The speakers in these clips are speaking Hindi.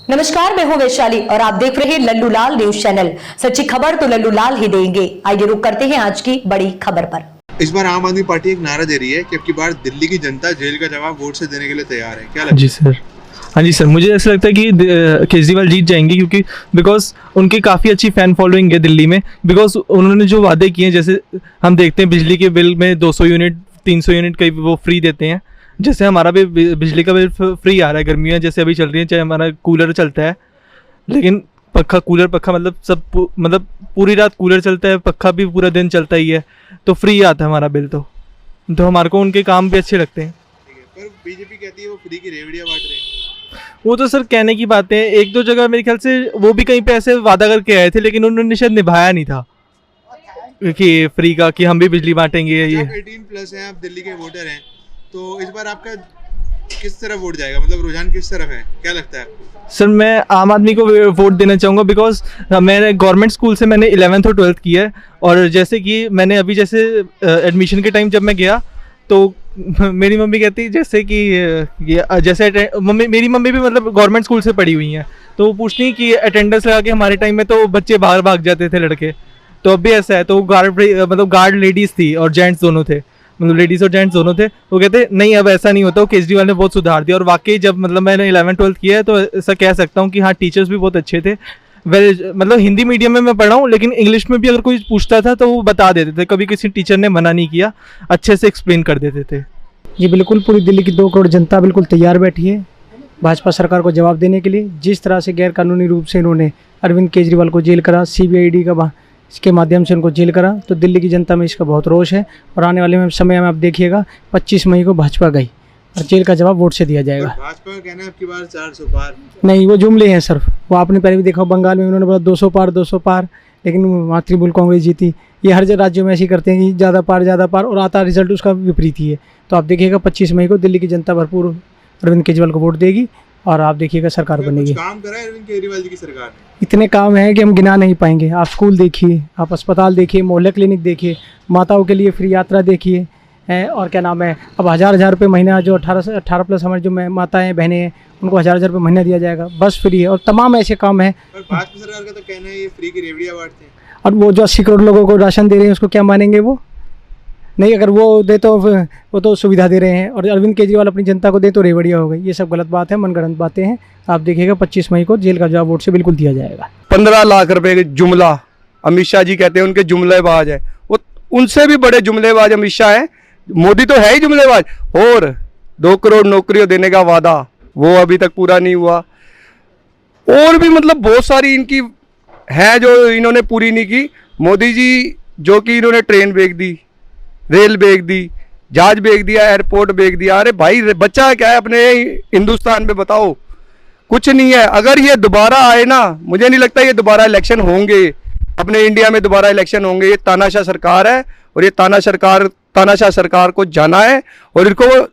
नमस्कार, मैं हूं वैशाली और आप देख रहे हैं लल्लू लाल न्यूज चैनल। सच्ची खबर तो लल्लू लाल ही देंगे। आइए रुक करते हैं आज की बड़ी खबर पर। इस बार आम आदमी पार्टी एक नारा दे रही है कि अब की बार दिल्ली की जनता जेल का जवाब वोट से देने के लिए तैयार है। क्या लगता है? जी सर, हाँ जी सर, मुझे ऐसा लगता है कि केजरीवाल जीत जाएंगे क्योंकि बिकॉज उनकी काफ़ी अच्छी फ़ैन फॉलोइंग है दिल्ली में। बिकॉज उन्होंने जो वादे किए हैं, जैसे हम देखते हैं बिजली के बिल में 200 यूनिट 300 यूनिट कई वो फ्री देते हैं। जैसे हमारा भी बिजली का बिल फ्री आ रहा है, गर्मियाँ जैसे अभी चल रही हैं, चाहे हमारा कूलर चलता है, लेकिन पक्का मतलब सब मतलब पूरी रात कूलर चलता है, पक्का भी पूरा दिन चलता ही है, तो फ्री आता है हमारा बिल। तो हमारे को उनके काम भी अच्छे लगते हैं। पर बीजेपी कहती है वो फ्री की रेवड़ियां बांट रहे हैं। वो तो सर कहने की बातें हैं। एक दो जगह मेरे ख्याल से वो भी कहीं पे ऐसे वादा करके आए थे, लेकिन उन्होंने शायद निभाया नहीं था कि फ्री का, कि हम भी बिजली बांटेंगे। ये 18+ हैं, आप दिल्ली के वोटर हैं, तो इस बार आपका किस तरफ वोट जाएगा? मतलब रुझान किस तरफ है, क्या लगता है आपको? सर मैं आम आदमी को वोट देना चाहूँगा बिकॉज मैंने गवर्नमेंट स्कूल से मैंने 11th और 12th किया है। और जैसे कि मैंने अभी जैसे एडमिशन के टाइम जब मैं गया तो मेरी मम्मी कहती जैसे कि मेरी मम्मी भी मतलब गवर्नमेंट स्कूल से पढ़ी हुई हैं, तो वो पूछती कि अटेंडेंस लगा के हमारे टाइम में तो बच्चे बाहर भाग जाते थे लड़के, तो अब भी ऐसा है। तो गार्ड लेडीज़ थी और जेंट्स दोनों थे, मतलब लेडीज़ और जेंट्स दोनों थे। वो कहते नहीं अब ऐसा नहीं होता, केजरीवाल ने बहुत सुधार दिया। और वाकई जब मतलब मैंने 11th 12th किया है तो ऐसा कह सकता हूँ कि हाँ, टीचर्स भी बहुत अच्छे थे। मतलब हिंदी मीडियम में मैं पढ़ा हूँ, लेकिन इंग्लिश में भी अगर कोई पूछता था तो वो बता देते थे, कभी किसी टीचर ने मना नहीं किया, अच्छे से एक्सप्लेन कर देते थे। ये बिल्कुल पूरी दिल्ली की 2 करोड़ जनता बिल्कुल तैयार बैठी है भाजपा सरकार को जवाब देने के लिए। जिस तरह से गैरकानूनी रूप से इन्होंने अरविंद केजरीवाल को जेल करा, CBID का इसके माध्यम से उनको जेल करा, तो दिल्ली की जनता में इसका बहुत रोष है। और आने वाले समय में आप देखिएगा 25 मई को भाजपा गई और जेल का जवाब वोट से दिया जाएगा। भाजपा का कहना है अब की बार 400 पार। नहीं, वो जुमले हैं सिर्फ। वो आपने पहले भी देखा, बंगाल में उन्होंने बोला 200 पार, लेकिन वहाँ तृणमूल कांग्रेस जीती। ये हर राज्यों में ऐसे ही करते हैं कि ज़्यादा पार, और आता रिजल्ट उसका विपरीत ही है। तो आप देखिएगा 25 मई को दिल्ली की जनता भरपूर अरविंद केजरीवाल को वोट देगी और आप देखिएगा सरकार बनेगी। काम करा है अरविंद केजरीवाल जी की सरकार ने? इतने काम हैं कि हम गिना नहीं पाएंगे। आप स्कूल देखिए, आप अस्पताल देखिए, मोहल्ले क्लिनिक देखिए, माताओं के लिए फ्री यात्रा देखिए, और क्या नाम है, अब 1000 रुपये महीना जो 18+ हमारे जो माताएं बहनें हैं उनको 1000 रुपये महीना दिया जाएगा, बस फ्री है। और तमाम ऐसे काम हैं। पर भाजपा सरकार का तो कहना है ये फ्री की रेवड़ियां बांटते हैं। और वो जो 80 करोड़ लोगों को राशन दे रहे हैं उसको क्या मानेंगे? वो नहीं, अगर वो दे तो वो तो सुविधा दे रहे हैं, और अरविंद केजरीवाल अपनी जनता को दे तो रेवड़िया हो गई। ये सब गलत बात है, मनगढ़ंत बातें हैं। आप देखिएगा 25 मई को जेल का जवाब वोट से बिल्कुल दिया जाएगा। 15 लाख रुपए के जुमला अमित शाह जी कहते हैं उनके जुमलेबाज है, वो उनसे भी बड़े जुमलेबाज अमित शाह है। मोदी तो है ही जुमलेबाज। और 2 करोड़ नौकरियों देने का वादा वो अभी तक पूरा नहीं हुआ। और भी मतलब बहुत सारी इनकी है जो इन्होंने पूरी नहीं की। मोदी जी जो कि इन्होंने ट्रेन बेच दी, रेल बेच दी, जहाज बेच दिया, एयरपोर्ट बेच दिया। अरे भाई, बच्चा क्या है अपने हिंदुस्तान में? बताओ, कुछ नहीं है। अगर ये दोबारा आए ना, मुझे नहीं लगता ये दोबारा इलेक्शन होंगे, अपने इंडिया में दोबारा इलेक्शन होंगे। ये तानाशाह सरकार है और ये तानाशाह सरकार को जाना है और इनको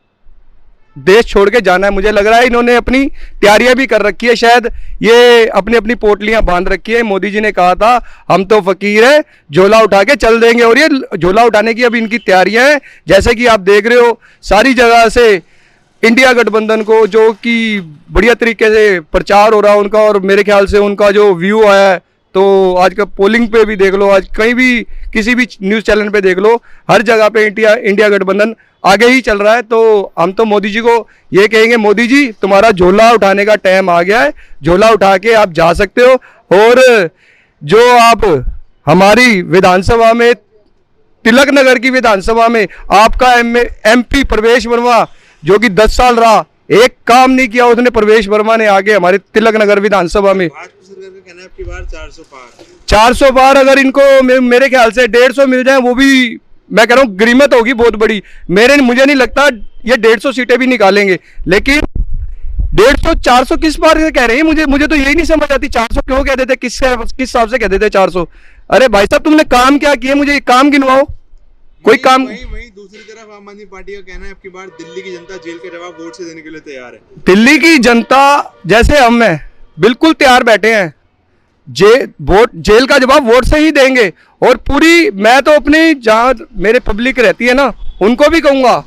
देश छोड़ के जाना है। मुझे लग रहा है इन्होंने अपनी तैयारियां भी कर रखी है, शायद ये अपनी पोटलियां बांध रखी है। मोदी जी ने कहा था हम तो फकीर है, झोला उठा के चल देंगे, और ये झोला उठाने की अभी इनकी तैयारियां हैं। जैसे कि आप देख रहे हो सारी जगह से इंडिया गठबंधन को जो कि बढ़िया तरीके से प्रचार हो रहा है उनका, और मेरे ख्याल से उनका जो व्यू आया है, तो आज का पोलिंग पे भी देख लो, आज कहीं भी किसी भी न्यूज़ चैनल पे देख लो, हर जगह पे इंडिया गठबंधन आगे ही चल रहा है। तो हम तो मोदी जी को ये कहेंगे, मोदी जी तुम्हारा झोला उठाने का टाइम आ गया है, झोला उठा के आप जा सकते हो। और जो आप हमारी विधानसभा में, तिलक नगर की विधानसभा में आपका MP प्रवेश वर्मा जो कि 10 साल रहा, एक काम नहीं किया उसने, प्रवेश वर्मा ने आगे हमारे तिलक नगर विधानमुंबई में। भाजपा सरकार का कहना है अब की बार 400 पार। 400 पार अगर इनको मेरे ख्याल से 150 मिल जाए, वो भी मैं कह रहा हूँ गरीमत होगी बहुत बड़ी। मुझे नहीं लगता ये 150 सीटें भी निकालेंगे, लेकिन 150 400 किस बार से कह रहे हैं? मुझे तो यही नहीं समझ आती। 400 क्यों कह देते, किस हिसाब से कह देते 400? अरे भाई साहब, तुमने काम क्या किया? मुझे काम गिनवाओ कोई काम। वहीं दूसरी तरफ आम आदमी पार्टी का कहना है अब की बार दिल्ली की जनता जेल का जवाब वोट से देने के लिए तैयार है। दिल्ली की जनता जैसे हम हैं बिल्कुल तैयार बैठे हैं, जेल का जवाब वोट से ही देंगे। और पूरी मैं तो अपनी जहाँ मेरे पब्लिक रहती है ना, उनको भी कहूँगा,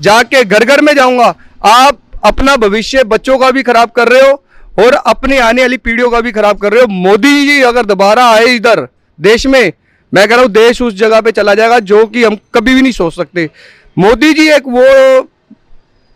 जाके घर घर में जाऊँगा, आप अपना भविष्य बच्चों का भी खराब कर रहे हो और अपनी आने वाली पीढ़ियों का भी खराब कर रहे हो। मोदी जी अगर दोबारा आए इधर देश में, मैं कह रहा हूं देश उस जगह पे चला जाएगा जो कि हम कभी भी नहीं सोच सकते। मोदी जी एक वो,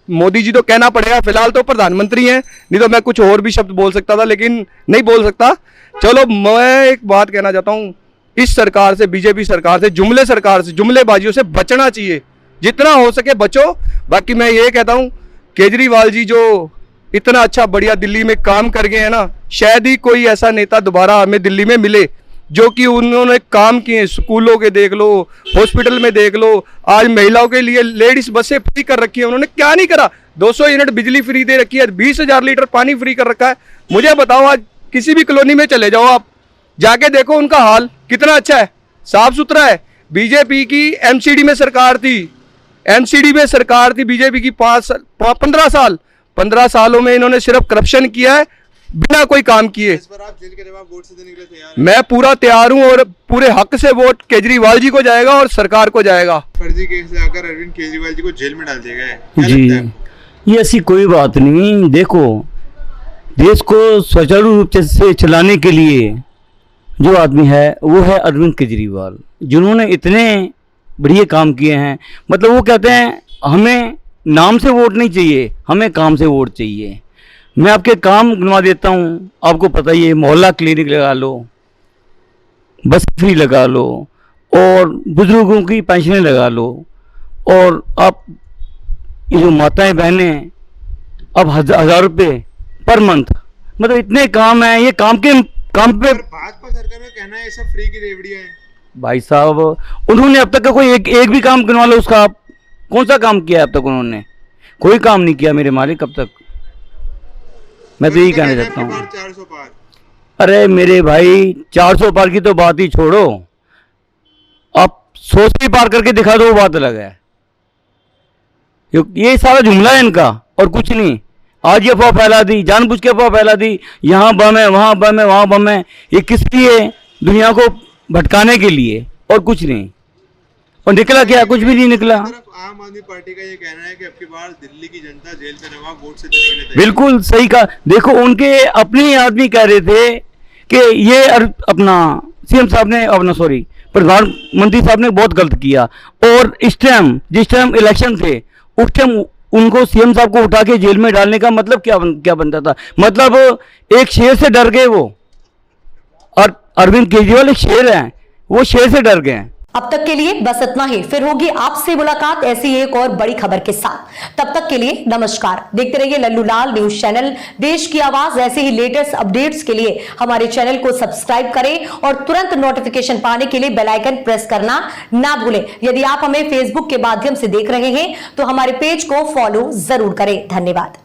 मोदी जी तो कहना पड़ेगा, फिलहाल तो प्रधानमंत्री हैं, नहीं तो मैं कुछ और भी शब्द बोल सकता था लेकिन नहीं बोल सकता। चलो मैं एक बात कहना चाहता हूं, इस सरकार से, बीजेपी सरकार से, जुमले सरकार से, जुमलेबाजियों से बचना चाहिए, जितना हो सके बचो। बाकी मैं ये कहता हूं केजरीवाल जी जो इतना अच्छा बढ़िया दिल्ली में काम कर गए हैं ना, शायद ही कोई ऐसा नेता दोबारा हमें दिल्ली में मिले जो कि उन्होंने काम किए। स्कूलों के देख लो, हॉस्पिटल में देख लो, आज महिलाओं के लिए लेडीज बसें फ्री कर रखी है, उन्होंने क्या नहीं करा। 200 यूनिट बिजली फ्री दे रखी है, 20,000 लीटर पानी फ्री कर रखा है। मुझे बताओ, आज किसी भी कॉलोनी में चले जाओ आप, जाके देखो उनका हाल कितना अच्छा है, साफ सुथरा है। बीजेपी की एमसीडी में सरकार थी, एमसीडी में सरकार थी बीजेपी की 15 सालों में इन्होंने सिर्फ करप्शन किया है बिना कोई काम किए। इस पर आप जेल के जवाब वोट से देने के लिए तैयार हैं? मैं पूरा तैयार हूं और पूरे हक से वोट केजरीवाल जी को जाएगा और सरकार को जाएगा। फर्जी केस लाकर अरविंद केजरीवाल जी को जेल में डाल दिया गया है, क्या जी, लगता है? ये ऐसी कोई बात नहीं। देखो, देश को सुचारू रूप से चलाने के लिए जो आदमी है वो है अरविंद केजरीवाल, जिन्होंने इतने बढ़िया काम किए हैं। मतलब वो कहते हैं हमें नाम से वोट नहीं चाहिए, हमें काम से वोट चाहिए। मैं आपके काम गिनवा देता हूँ, आपको पता ही है, मोहल्ला क्लिनिक लगा लो, बस फ्री लगा लो, और बुजुर्गों की पेंशनें लगा लो, और आप ये जो माताएं बहनें अब 1,000 रुपये पर मंथ, मतलब इतने काम हैं। ये काम पे पर भाजपा सरकार का कहना है ये सब फ्री की रेवड़ियां हैं। भाई साहब, उन्होंने अब तक का कोई एक भी काम गिनवा लो उसका, आप कौन सा काम किया अब तक? उन्होंने कोई काम नहीं किया मेरे मालिक अब तक। मैं तो यही कहना चाहता हूँ। 400 पार। अरे मेरे भाई, 400 पार की तो बात ही छोड़ो, आप 100 से पार करके दिखा दो, वो बात अलग है। ये सारा जुमला है इनका और कुछ नहीं। आज ये अफवाह फैला दी, जानबूझ के अफवाह फैला दी, यहाँ बम है, वहाँ बम है, वहाँ बम है। ये किस लिए? दुनिया को भटकाने के लिए, और कुछ नहीं। और निकला क्या? कुछ भी नहीं निकला। आम आदमी पार्टी का ये कहना है कि अब की बार दिल्ली की जनता जेल का जवाब वोट से देने के लिए तैयार है। बिल्कुल सही कहा। देखो, उनके अपने ही आदमी कह रहे थे कि ये अपना सीएम साहब ने, अपना सॉरी, प्रधानमंत्री साहब ने बहुत गलत किया। और इस टाइम, जिस टाइम इलेक्शन थे, उस टाइम उनको सीएम साहब को उठा के जेल में डालने का मतलब क्या बनता था? मतलब एक शेर से डर गए वो, और अरविंद केजरीवाल एक शेर हैं, वो शेर से डर गए हैं। अब तक के लिए बस इतना ही, फिर होगी आपसे मुलाकात ऐसी एक और बड़ी खबर के साथ। तब तक के लिए नमस्कार। देखते रहिए लल्लू लाल न्यूज चैनल, देश की आवाज। ऐसे ही लेटेस्ट अपडेट्स के लिए हमारे चैनल को सब्सक्राइब करें और तुरंत नोटिफिकेशन पाने के लिए बेल आइकन प्रेस करना ना भूलें। यदि आप हमें फेसबुक के माध्यम से देख रहे हैं तो हमारे पेज को फॉलो जरूर करें। धन्यवाद।